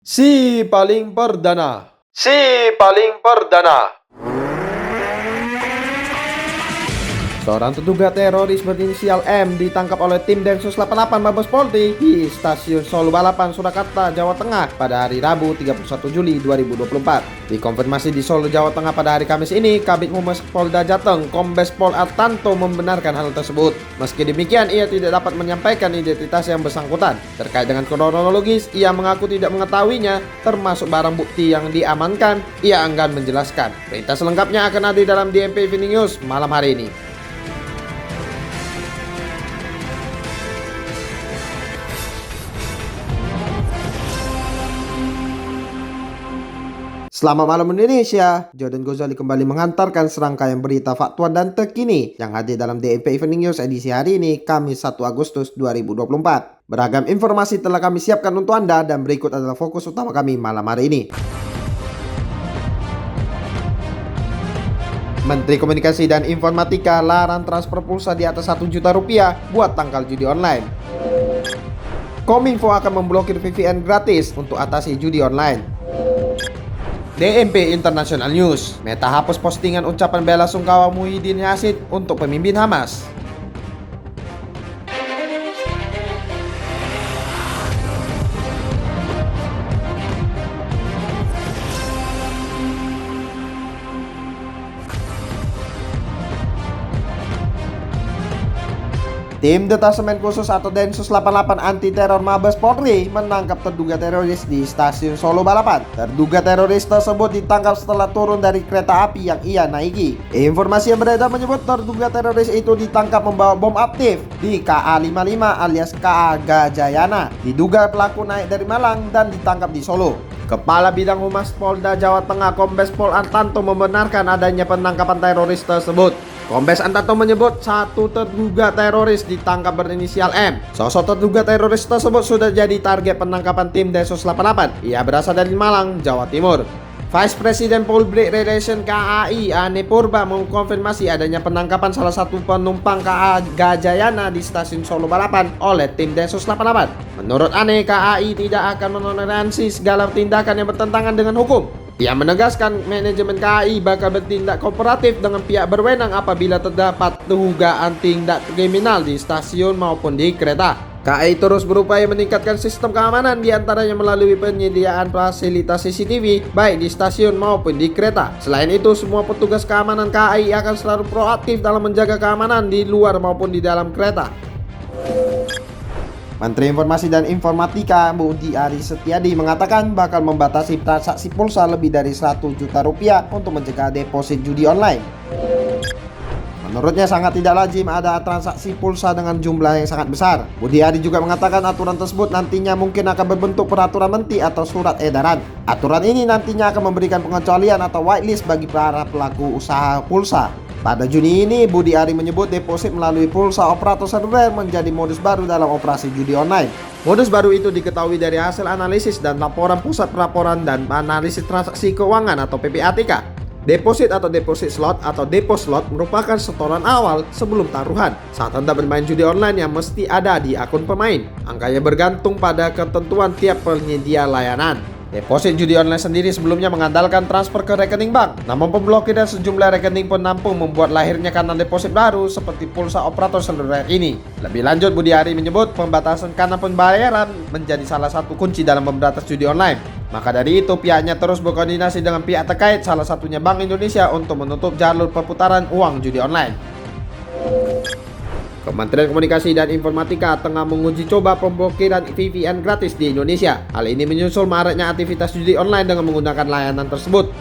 Si paling perdana. Si paling perdana. Seorang terduga teroris berinisial M ditangkap oleh tim Densus 88 Mabes Polri di Stasiun Solo Balapan, Surakarta, Jawa Tengah pada hari Rabu 31 Juli 2024. Dikonfirmasi di Solo, Jawa Tengah pada hari Kamis ini, Kabid Humas Polda Jateng, Kombes Pol Artanto membenarkan hal tersebut. Meski demikian, ia tidak dapat menyampaikan identitas yang bersangkutan. Terkait dengan kronologis, ia mengaku tidak mengetahuinya, termasuk barang bukti yang diamankan, ia enggan menjelaskan. Berita selengkapnya akan ada dalam DMP Evening News malam hari ini. Selamat malam Indonesia, Jordan Gozali kembali mengantarkan serangkaian berita faktual dan terkini yang hadir dalam DMP Evening News edisi hari ini, Kamis 1 Agustus 2024. Beragam informasi telah kami siapkan untuk Anda dan berikut adalah fokus utama kami malam hari ini. Menteri Komunikasi dan Informatika larang transfer pulsa di atas 1 juta rupiah buat tangkal judi online. Kominfo akan memblokir VPN gratis untuk atasi judi online. DMP International News, Meta hapus postingan ucapan bela sungkawa Muhyiddin Yassin untuk pemimpin Hamas. Tim Detasemen Khusus atau Densus 88 Anti Teror Mabes Polri menangkap terduga teroris di Stasiun Solo Balapan. Terduga teroris tersebut ditangkap setelah turun dari kereta api yang ia naiki. Informasi yang beredar menyebut terduga teroris itu ditangkap membawa bom aktif di KA55 alias KA Gajayana. Diduga pelaku naik dari Malang dan ditangkap di Solo. Kepala Bidang Humas Polda Jawa Tengah Kombes Pol Artanto membenarkan adanya penangkapan teroris tersebut. Kombes Artanto menyebut satu terduga teroris ditangkap berinisial M. Sosok terduga teroris tersebut sudah jadi target penangkapan tim Densus 88. Ia berasal dari Malang, Jawa Timur. Vice President Public Relation KAI Ane Purba mengkonfirmasi adanya penangkapan salah satu penumpang KA Gajayana di Stasiun Solo Balapan oleh tim Densus 88. Menurut Ane, KAI tidak akan menoleransi segala tindakan yang bertentangan dengan hukum. Ia menegaskan manajemen KAI bakal bertindak kooperatif dengan pihak berwenang apabila terdapat dugaan tindak kriminal di stasiun maupun di kereta. KAI terus berupaya meningkatkan sistem keamanan diantaranya melalui penyediaan fasilitas CCTV baik di stasiun maupun di kereta. Selain itu, semua petugas keamanan KAI akan selalu proaktif dalam menjaga keamanan di luar maupun di dalam kereta. Menteri Informasi dan Informatika Budi Aris Setiadi mengatakan bakal membatasi transaksi pulsa lebih dari 100 juta rupiah untuk mencegah deposit judi online. Menurutnya sangat tidak lazim ada transaksi pulsa dengan jumlah yang sangat besar. Budi Aris juga mengatakan aturan tersebut nantinya mungkin akan berbentuk peraturan menteri atau surat edaran. Aturan ini nantinya akan memberikan pengecualian atau whitelist bagi para pelaku usaha pulsa. Pada Juni ini, Budi Ari menyebut deposit melalui pulsa operator seluler menjadi modus baru dalam operasi judi online. Modus baru itu diketahui dari hasil analisis dan laporan Pusat Pelaporan dan Analisis Transaksi Keuangan atau PPATK. Deposit atau deposit slot atau depo slot merupakan setoran awal sebelum taruhan saat Anda bermain judi online yang mesti ada di akun pemain. Angkanya bergantung pada ketentuan tiap penyedia layanan. Deposit judi online sendiri sebelumnya mengandalkan transfer ke rekening bank. Namun pemblokiran sejumlah rekening penampung membuat lahirnya kanal deposit baru seperti pulsa operator seluler ini. Lebih lanjut, Budi Ari menyebut pembatasan kanal pembayaran menjadi salah satu kunci dalam memberantas judi online. Maka dari itu pihaknya terus berkoordinasi dengan pihak terkait, salah satunya Bank Indonesia untuk menutup jalur perputaran uang judi online. Kementerian Komunikasi dan Informatika tengah menguji coba pemblokiran VPN gratis di Indonesia. Hal ini menyusul maraknya aktivitas judi online dengan menggunakan layanan tersebut.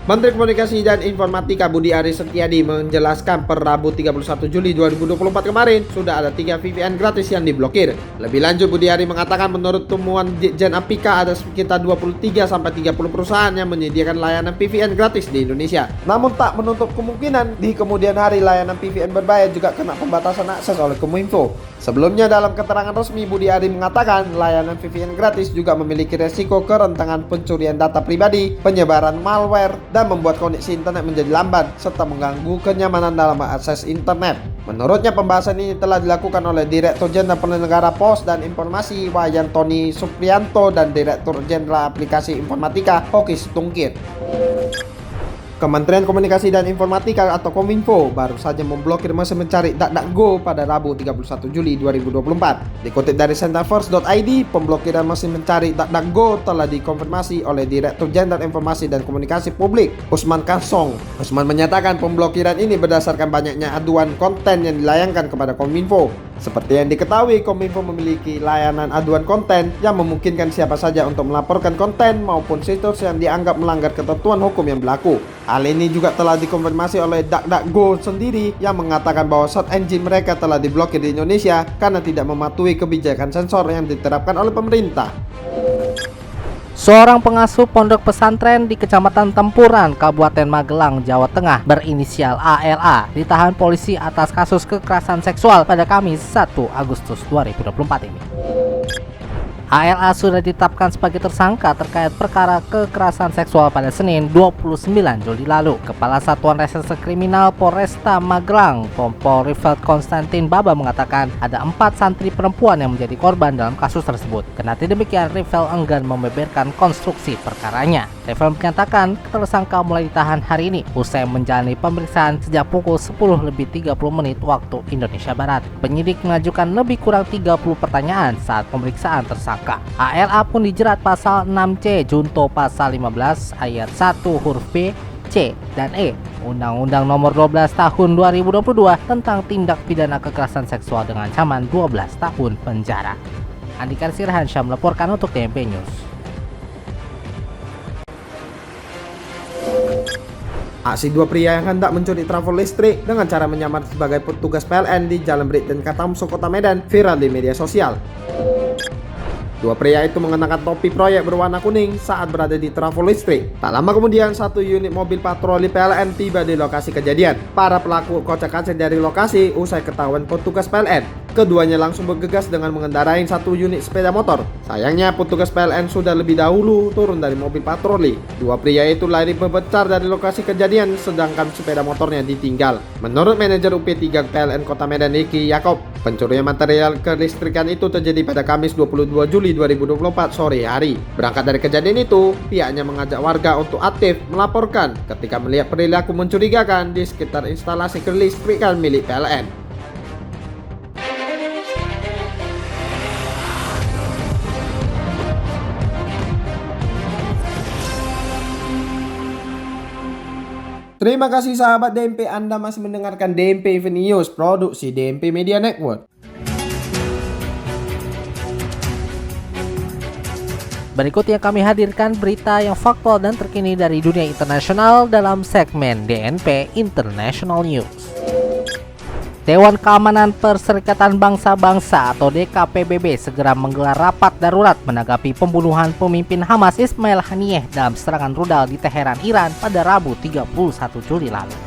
Menteri Komunikasi dan Informatika Budi Aris Setiadi menjelaskan per Rabu 31 Juli 2024 kemarin sudah ada 3 VPN gratis yang diblokir. Lebih lanjut, Budi Aris mengatakan menurut temuan Ditjen Apika ada sekitar 23-30 perusahaan yang menyediakan layanan VPN gratis di Indonesia. Namun tak menutup kemungkinan di kemudian hari layanan VPN berbayar juga kena pembatasan akses oleh Kominfo. Sebelumnya dalam keterangan resmi, Budi Ari mengatakan layanan VPN gratis juga memiliki resiko kerentangan pencurian data pribadi, penyebaran malware, dan membuat koneksi internet menjadi lambat serta mengganggu kenyamanan dalam akses internet. Menurutnya pembahasan ini telah dilakukan oleh Direktur Jenderal Penyelenggara Pos dan Informasi Wayan Tony Supriyanto dan Direktur Jenderal Aplikasi Informatika Hoki Situngkir. Kementerian Komunikasi dan Informatika atau Kominfo baru saja memblokir mesin mencari DuckDuckGo pada Rabu 31 Juli 2024. Dikutip dari centerforce.id, pemblokiran mesin mencari DuckDuckGo telah dikonfirmasi oleh Direktur Jenderal Informasi dan Komunikasi Publik, Usman Kansong. Usman menyatakan pemblokiran ini berdasarkan banyaknya aduan konten yang dilayangkan kepada Kominfo. Seperti yang diketahui, Kominfo memiliki layanan aduan konten yang memungkinkan siapa saja untuk melaporkan konten maupun situs yang dianggap melanggar ketentuan hukum yang berlaku. Hal ini juga telah dikonfirmasi oleh DuckDuckGo sendiri yang mengatakan bahwa search engine mereka telah diblokir di Indonesia karena tidak mematuhi kebijakan sensor yang diterapkan oleh pemerintah. Seorang pengasuh pondok pesantren di Kecamatan Tempuran, Kabupaten Magelang, Jawa Tengah berinisial ALA ditahan polisi atas kasus kekerasan seksual pada Kamis 1 Agustus 2024 ini. ALA sudah ditetapkan sebagai tersangka terkait perkara kekerasan seksual pada Senin 29 Juli lalu. Kepala Satuan Reserse Kriminal Polresta Magelang, Kompol Rivel Konstantin Baba mengatakan ada 4 santri perempuan yang menjadi korban dalam kasus tersebut. Kendati demikian, Rivel enggan membeberkan konstruksi perkaranya. Rivel menyatakan tersangka mulai ditahan hari ini usai menjalani pemeriksaan sejak pukul 10:30 waktu Indonesia Barat. Penyidik mengajukan lebih kurang 30 pertanyaan saat pemeriksaan tersangka. ALA pun dijerat pasal 6C junto pasal 15 ayat 1 huruf B, C, dan E Undang-Undang Nomor 12 Tahun 2022 tentang tindak pidana kekerasan seksual dengan ancaman 12 tahun penjara. Andika Sirhansyah melaporkan untuk TMP News. Aksi dua pria yang hendak mencuri trafo listrik dengan cara menyamar sebagai petugas PLN di Jalan Brigjen Katamso, Kota Medan viral di media sosial. Dua pria itu mengenakan topi proyek berwarna kuning saat berada di trafo listrik. Tak lama kemudian, satu unit mobil patroli PLN tiba di lokasi kejadian. Para pelaku kocak-kacir dari lokasi usai ketahuan petugas PLN. Keduanya langsung bergegas dengan mengendarai satu unit sepeda motor. Sayangnya petugas PLN sudah lebih dahulu turun dari mobil patroli. Dua pria itu lari berbentar dari lokasi kejadian sedangkan sepeda motornya ditinggal. Menurut manajer UP3 PLN Kota Medan Niki Yakob, pencurian material kelistrikan itu terjadi pada Kamis 22 Juli 2024 sore hari. Berangkat dari kejadian itu, pihaknya mengajak warga untuk aktif melaporkan ketika melihat perilaku mencurigakan di sekitar instalasi kelistrikan milik PLN. Terima kasih sahabat DMP, Anda masih mendengarkan DMP Evening News, produksi DMP Media Network. Berikutnya kami hadirkan berita yang faktual dan terkini dari dunia internasional dalam segmen DNP International News. Dewan Keamanan Perserikatan Bangsa-Bangsa atau DKPBB segera menggelar rapat darurat menanggapi pembunuhan pemimpin Hamas Ismail Haniyeh dalam serangan rudal di Teheran, Iran pada Rabu 31 Juli lalu.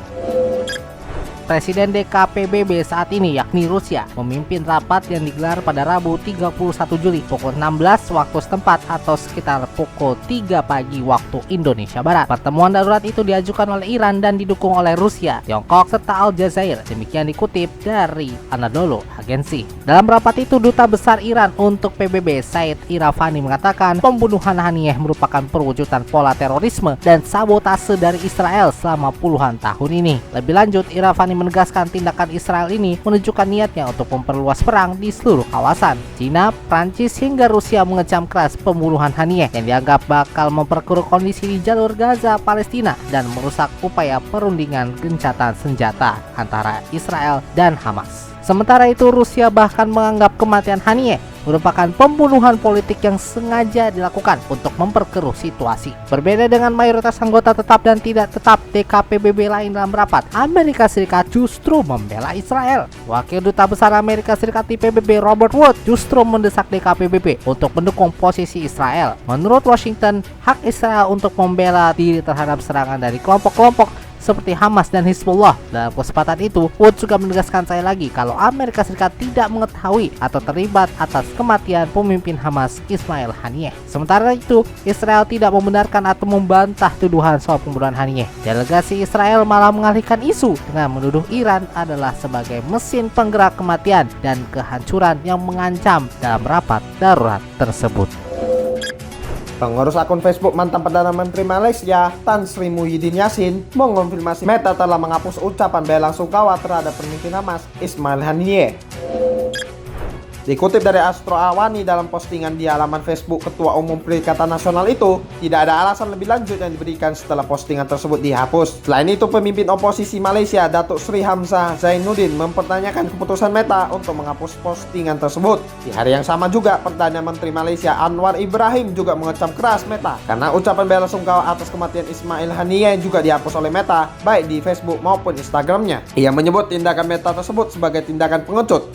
Presiden DKPBB saat ini yakni Rusia memimpin rapat yang digelar pada Rabu 31 Juli pukul 16 waktu setempat atau sekitar pukul 3 pagi waktu Indonesia Barat. Pertemuan darurat itu diajukan oleh Iran dan didukung oleh Rusia, Tiongkok, serta Aljazair. Demikian dikutip dari Anadolu Agency. Dalam rapat itu, Duta Besar Iran untuk PBB Said Irafani mengatakan pembunuhan Haniyeh merupakan perwujudan pola terorisme dan sabotase dari Israel selama puluhan tahun ini. Lebih lanjut, Irafani menegaskan tindakan Israel ini menunjukkan niatnya untuk memperluas perang di seluruh kawasan. Cina, Prancis, hingga Rusia mengecam keras pembunuhan Haniyeh yang dianggap bakal memperkeruh kondisi di jalur Gaza, Palestina dan merusak upaya perundingan gencatan senjata antara Israel dan Hamas. Sementara itu, Rusia bahkan menganggap kematian Haniyeh merupakan pembunuhan politik yang sengaja dilakukan untuk memperkeruh situasi. Berbeda dengan mayoritas anggota tetap dan tidak tetap DKPBB lain dalam rapat, Amerika Serikat justru membela Israel. Wakil Duta Besar Amerika Serikat di PBB Robert Wood justru mendesak DKPBB untuk mendukung posisi Israel. Menurut Washington, hak Israel untuk membela diri terhadap serangan dari kelompok-kelompok seperti Hamas dan Hizbullah. Dalam kesempatan itu, Wood juga menegaskan sekali lagi kalau Amerika Serikat tidak mengetahui atau terlibat atas kematian pemimpin Hamas Ismail Haniyeh. Sementara itu, Israel tidak membenarkan atau membantah tuduhan soal pembunuhan Haniyeh. Delegasi Israel malah mengalihkan isu dengan menuduh Iran adalah sebagai mesin penggerak kematian dan kehancuran yang mengancam dalam rapat darurat tersebut. Pengurus akun Facebook mantan Perdana Menteri Malaysia, Tan Sri Muhyiddin Yassin, mengonfirmasi Meta telah menghapus ucapan bela sungkawa terhadap pemimpin Hamas, Ismail Haniyeh. Dikutip dari Astro Awani dalam postingan di halaman Facebook Ketua Umum Perikatan Nasional itu, tidak ada alasan lebih lanjut yang diberikan setelah postingan tersebut dihapus. Selain itu, pemimpin oposisi Malaysia, Datuk Seri Hamzah Zainuddin, mempertanyakan keputusan Meta untuk menghapus postingan tersebut. Di hari yang sama juga, Perdana Menteri Malaysia Anwar Ibrahim juga mengecam keras Meta karena ucapan bela sungkawa atas kematian Ismail Haniyeh juga dihapus oleh Meta, baik di Facebook maupun Instagramnya. Ia menyebut tindakan Meta tersebut sebagai tindakan pengecut.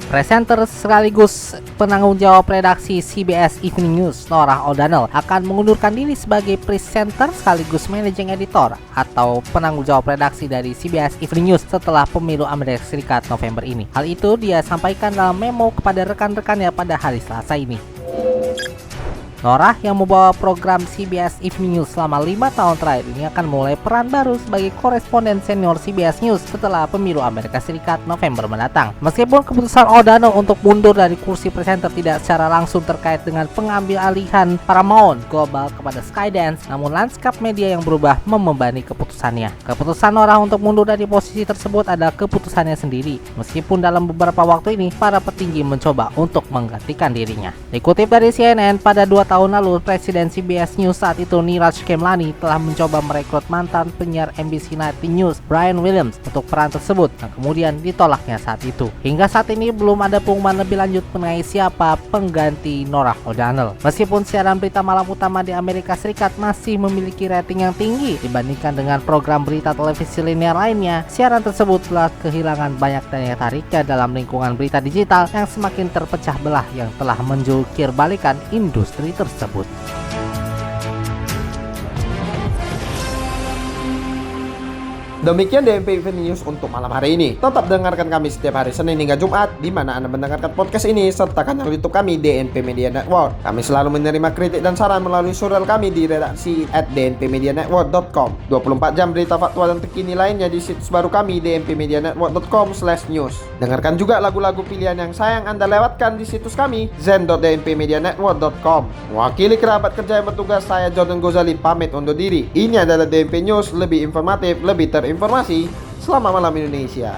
Presenter sekaligus penanggung jawab redaksi CBS Evening News, Norah O'Donnell, akan mengundurkan diri sebagai presenter sekaligus managing editor atau penanggung jawab redaksi dari CBS Evening News setelah pemilu Amerika Serikat November ini. Hal itu dia sampaikan dalam memo kepada rekan-rekannya pada hari Selasa ini. Norah yang membawa program CBS Evening News selama 5 tahun terakhir ini akan mulai peran baru sebagai koresponden senior CBS News setelah pemilu Amerika Serikat November mendatang. Meskipun keputusan O'Donnell untuk mundur dari kursi presenter tidak secara langsung terkait dengan pengambil alihan Paramount Global kepada Skydance, namun lanskap media yang berubah membebani keputusannya. Keputusan Norah untuk mundur dari posisi tersebut adalah keputusannya sendiri, meskipun dalam beberapa waktu ini para petinggi mencoba untuk menggantikan dirinya. Dikutip dari CNN, pada 2 tahun lalu, Presiden CBS News saat itu Niraj Khemlani telah mencoba merekrut mantan penyiar NBC Nightly News Brian Williams untuk peran tersebut, yang kemudian ditolaknya saat itu. Hingga saat ini belum ada pengumuman lebih lanjut mengenai siapa pengganti Norah O'Donnell. Meskipun siaran berita malam utama di Amerika Serikat masih memiliki rating yang tinggi dibandingkan dengan program berita televisi linear lainnya, siaran tersebut telah kehilangan banyak daya tariknya dalam lingkungan berita digital yang semakin terpecah belah yang telah menjulkir balikan industri tersebut. Demikian DNP Evening News untuk malam hari ini. Tetap dengarkan kami setiap hari Senin hingga Jumat di mana Anda mendengarkan podcast ini serta kanal YouTube kami DNP Media Network. Kami selalu menerima kritik dan saran melalui surel kami di redaksi @dnpmedianetwork.com. 24 jam berita faktual dan terkini lainnya di situs baru kami dnpmedianetwork.com/news. Dengarkan juga lagu-lagu pilihan yang sayang Anda lewatkan di situs kami zen.dnpmedianetwork.com. Mewakili kerabat kerja yang bertugas, saya Jordan Gozali pamit undur diri. Ini adalah DNP News, lebih informatif, lebih terinformasi. Selamat malam Indonesia.